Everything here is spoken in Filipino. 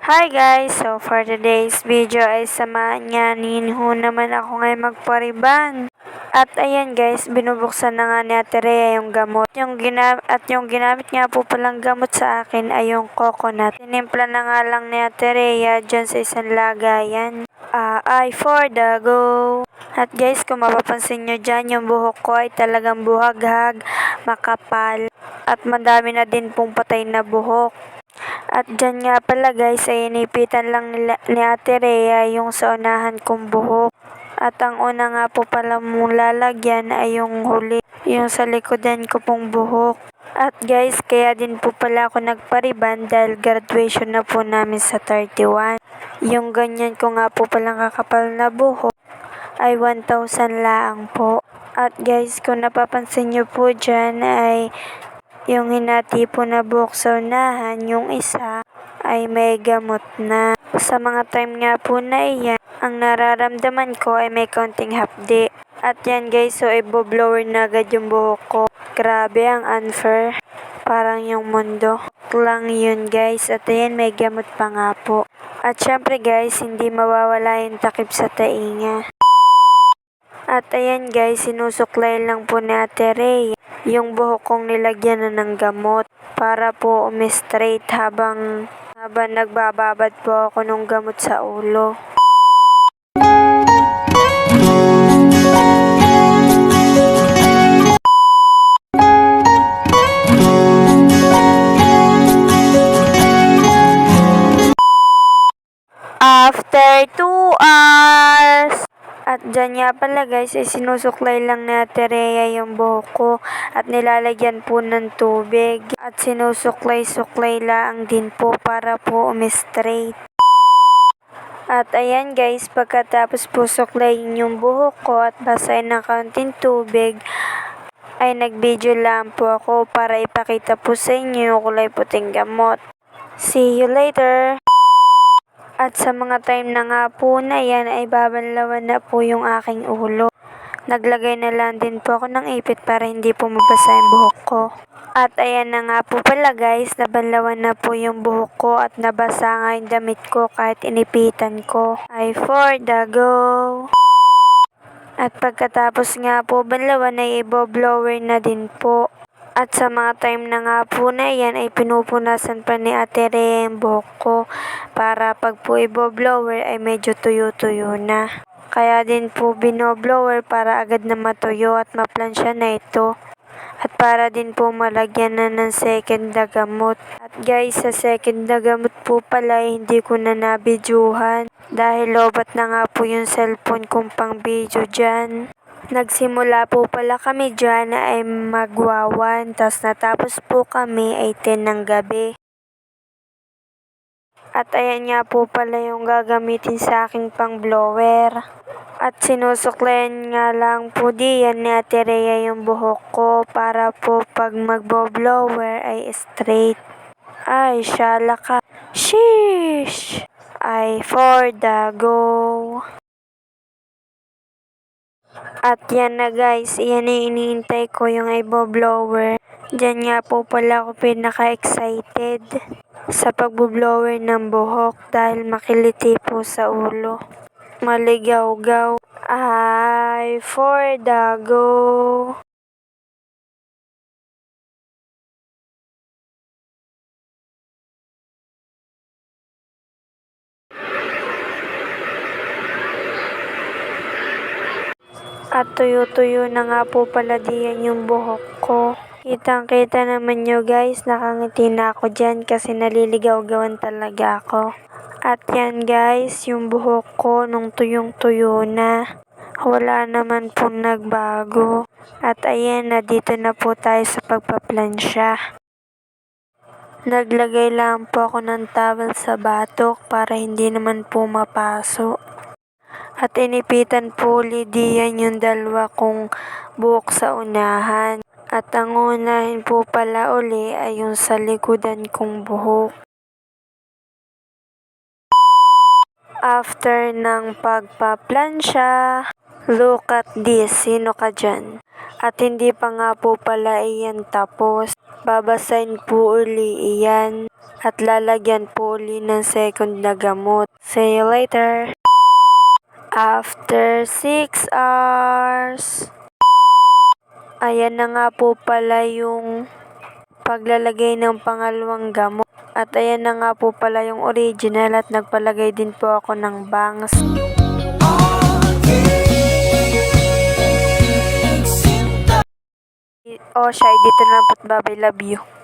Hi guys! So for today's video ay samahanin ho naman ako ngayon magpariban. At ayan guys, binubuksan na nga ni Ate Rhea yung gamot. Yung ginamit nga po palang gamot sa akin ay yung coconut. Tinimpla na nga lang ni Ate Rhea dyan sa isang lagayan. Ay for the go! At guys, kung mapapansin nyo dyan, yung buhok ko ay talagang buhaghag, makapal, at madami na din pong patay na buhok. At dyan nga pala guys ay inipitan lang ni Ate Rhea yung sa unahan kong buhok. At ang una nga po pala mong lalagyan ay yung huli, yung sa likodan ko pong buhok. At guys, kaya din po pala ako nagpariban dahil graduation na po namin sa 31. Yung ganyan ko nga po palang kakapal na buhok ay 1,000 laang po. At guys, kung napapansin nyo po dyan ay yung hinati po na buhok sa unahan, yung isa ay may gamot na. Sa mga time nga po na iyan, ang nararamdaman ko ay may konting hapdi. At yan guys, so i-blower na agad yung buhok ko. Grabe, ang unfair. Parang yung mundo. Lang yun guys, at ayan may gamot pa nga po. At syempre guys, hindi mawawala yung takip sa tainga. At ayan guys, sinusuklay lang po ni Ate Rhea yung buhok kong nilagyan na ng gamot para po umi-straight habang nagbababad po ako ng gamot sa ulo. After 2 hours! At dyan nga pala guys, ay sinusuklay lang ni Ate Rhea yung buhok ko at nilalagyan po ng tubig. At sinusuklay-suklay lang din po para po umi-straight. At ayan guys, pagkatapos po suklayin yung buhok ko at basahin ng kaunting tubig, ay nag-video lang po ako para ipakita po sa inyo yung kulay puting gamot. See you later! At sa mga time na nga po na yan ay babanlawan na po yung aking ulo. Naglagay na lang din po ako ng ipit para hindi po mabasa yung buhok ko. At ayan na nga po pala guys, nabanlawan na po yung buhok ko at nabasa nga yung damit ko kahit inipitan ko. Ay for the go! At pagkatapos nga po banlawan ay i-blower na din po. At sa mga time na nga po na yan ay pinupunasan pa ni Ate Rhea yung buhok ko para pag po i-blower ay medyo tuyo-tuyo na. Kaya din po binoblower para agad na matuyo at maplansya na ito. At para din po malagyan na ng second na gamot. At guys, sa second na gamot po pala hindi ko na nabidyuhan dahil lobat na nga po yung cellphone kong pang video dyan. Nagsimula po pala kami dyan ay magwawan, tas natapos po kami ay 10 ng gabi. At ayan nga po pala yung gagamitin sa aking pang blower. At sinusuklayan nga lang po diyan ni Ate Rhea yung buhok ko para po pag magbo-blower ay straight. Ay, syala ka. Sheesh! Ay for the go! At yan na guys, yan na iniintay ko yung i-blower. Diyan nga po pala ako pinaka-excited sa pag-blower ng buhok dahil makiliti po sa ulo. Maligaw-gaw. Ay for the go! At tuyo-tuyo na nga po pala diyan yung buhok ko. Kitang-kita naman nyo guys, nakangiti na ako dyan kasi naliligaw-gawan talaga ako. At yan guys, yung buhok ko nung tuyong-tuyo na. Wala naman pong nagbago. At ayan na, dito na po tayo sa pagpaplansya. Naglagay lang po ako ng towel sa batok para hindi naman po mapaso. At inipitan po ulit diyan yung dalawa kong buhok sa unahan. At ang unahin po pala uli ay yung sa likodan kong buhok. After ng pagpaplansya, Look at this, sino ka dyan? At hindi pa nga po pala iyan tapos. Babasahin po uli iyan at lalagyan po uli ng second na gamot. See you later. After 6 hours. Ayan na nga po pala yung paglalagay ng pangalawang gamot. At ayan na nga po pala yung original at nagpalagay din po ako ng bangs. O siya, dito na po. Bye, love you.